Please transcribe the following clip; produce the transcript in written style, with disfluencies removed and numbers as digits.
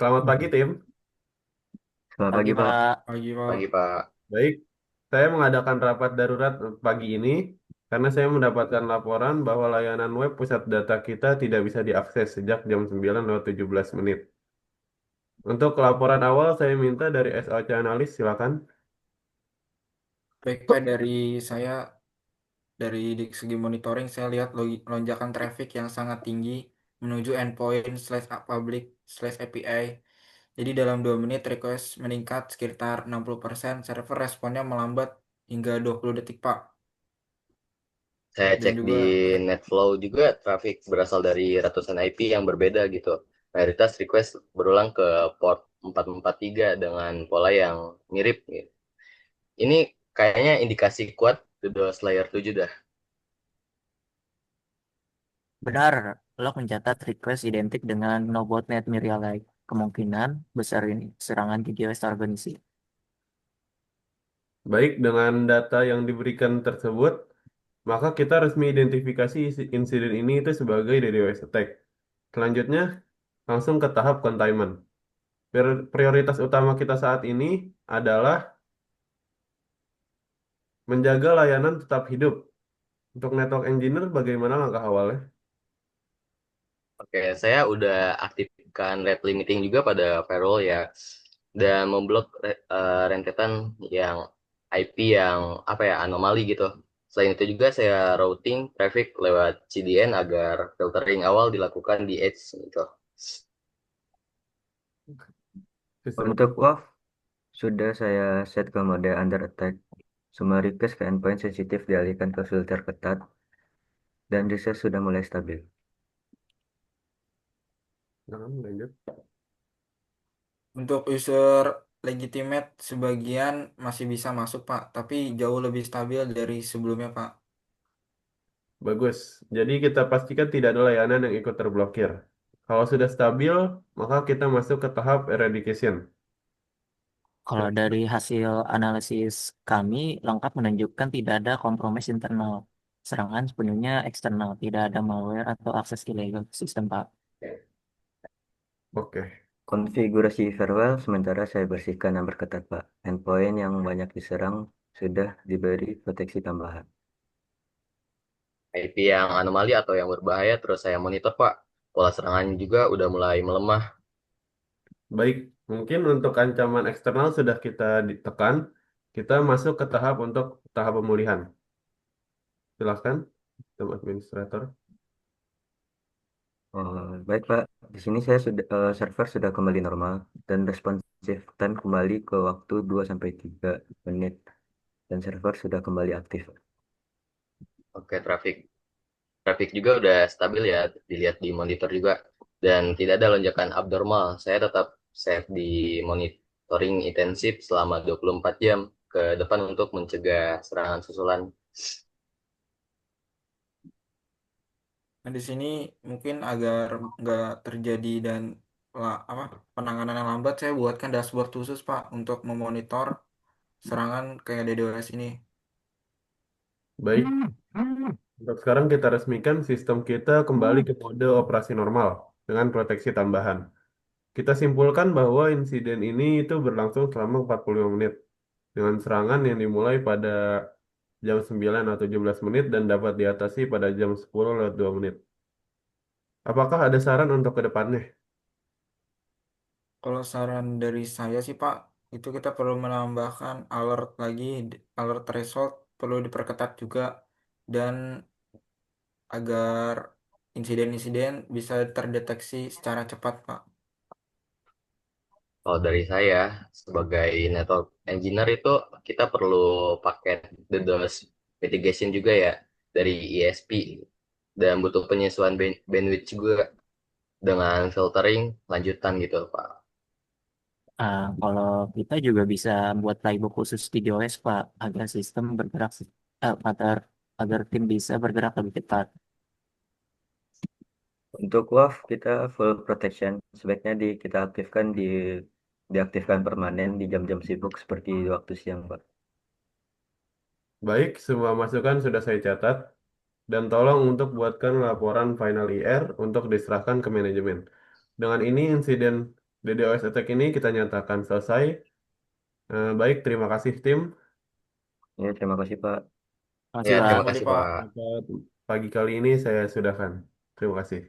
Selamat pagi, tim. Selamat Pagi pagi, Pak. Pak, Pagi Pagi, Pak. Pak. Baik, saya mengadakan rapat darurat pagi ini karena saya mendapatkan laporan bahwa layanan web pusat data kita tidak bisa diakses sejak jam 9:17. Untuk laporan awal, saya minta dari SOC Analis, silakan. Baik Pak, saya dari di segi monitoring saya lihat lonjakan traffic yang sangat tinggi menuju endpoint slash public slash API. Jadi dalam 2 menit request meningkat sekitar 60%, server responnya melambat hingga 20 detik Pak. Saya Dan cek di juga NetFlow juga traffic berasal dari ratusan IP yang berbeda gitu. Mayoritas request berulang ke port 443 dengan pola yang mirip gitu. Ini kayaknya indikasi kuat DDoS layer 7 dah. benar, log mencatat request identik dengan no-botnet Myrialite. Kemungkinan besar ini serangan DDoS terorganisir. Baik, dengan data yang diberikan tersebut, maka kita resmi identifikasi insiden ini itu sebagai DDoS attack. Selanjutnya, langsung ke tahap containment. Prioritas utama kita saat ini adalah menjaga layanan tetap hidup. Untuk network engineer, bagaimana langkah awalnya? Oke, saya udah aktifkan rate limiting juga pada firewall ya. Dan memblok rentetan yang IP yang apa ya anomali gitu. Selain itu juga saya routing traffic lewat CDN agar filtering awal dilakukan di edge gitu. Sistem Untuk WAF, sudah saya set ke mode under attack. Semua request ke endpoint sensitif dialihkan ke filter ketat, dan reset sudah mulai stabil. lanjut. untuk user legitimate sebagian masih bisa masuk Pak, tapi jauh lebih stabil dari sebelumnya Pak. Bagus. Jadi kita pastikan tidak ada layanan yang ikut terblokir. Kalau sudah stabil, maka kita masuk ke tahap eradication. Kalau dari hasil analisis kami, lengkap menunjukkan tidak ada kompromis internal. Serangan sepenuhnya eksternal, tidak ada malware atau akses ilegal ke sistem Pak. Oke. Konfigurasi firewall sementara saya bersihkan dan berketat, Pak. Endpoint yang banyak diserang sudah diberi proteksi tambahan. IP yang anomali atau yang berbahaya terus saya monitor Pak. Pola serangan juga udah mulai melemah. Baik. Mungkin untuk ancaman eksternal sudah kita ditekan. Kita masuk ke tahap untuk tahap pemulihan. Silakan, sistem administrator. Oh, baik, Pak. Di sini saya sudah server sudah kembali normal dan responsive time kembali ke waktu 2 sampai 3 menit dan server sudah kembali aktif. Oke, traffic juga udah stabil ya, dilihat di monitor juga. Dan tidak ada lonjakan abnormal. Saya tetap save di monitoring intensif selama 24 jam ke depan untuk mencegah serangan susulan. Nah, di sini mungkin agar nggak terjadi dan penanganan yang lambat, saya buatkan dashboard khusus Pak untuk memonitor serangan kayak DDoS ini. Baik. Untuk sekarang kita resmikan sistem kita kembali ke mode operasi normal dengan proteksi tambahan. Kita simpulkan bahwa insiden ini itu berlangsung selama 45 menit dengan serangan yang dimulai pada jam 9:17 dan dapat diatasi pada jam 10:02. Apakah ada saran untuk ke depannya? Kalau saran dari saya sih Pak, itu kita perlu menambahkan alert lagi, alert threshold perlu diperketat juga, dan agar insiden-insiden bisa terdeteksi secara cepat Pak. Kalau dari saya, sebagai network engineer itu kita perlu paket DDoS mitigation juga ya dari ISP dan butuh penyesuaian bandwidth juga dengan filtering lanjutan gitu Pak. Kalau kita juga bisa buat playbook khusus DDoS Pak, agar sistem bergerak, agar tim bisa bergerak lebih cepat. Untuk WAF kita full protection. Sebaiknya kita aktifkan diaktifkan permanen di jam-jam sibuk seperti waktu siang, Pak. Baik, semua masukan sudah saya catat dan tolong untuk buatkan laporan final IR untuk diserahkan ke manajemen. Dengan ini insiden DDoS attack ini kita nyatakan selesai. Baik, terima kasih tim. Ya, terima kasih Pak. Makasih, Ya, Pak. terima Kembali kasih, Pak. Pak. Pagi kali ini saya sudahkan. Terima kasih.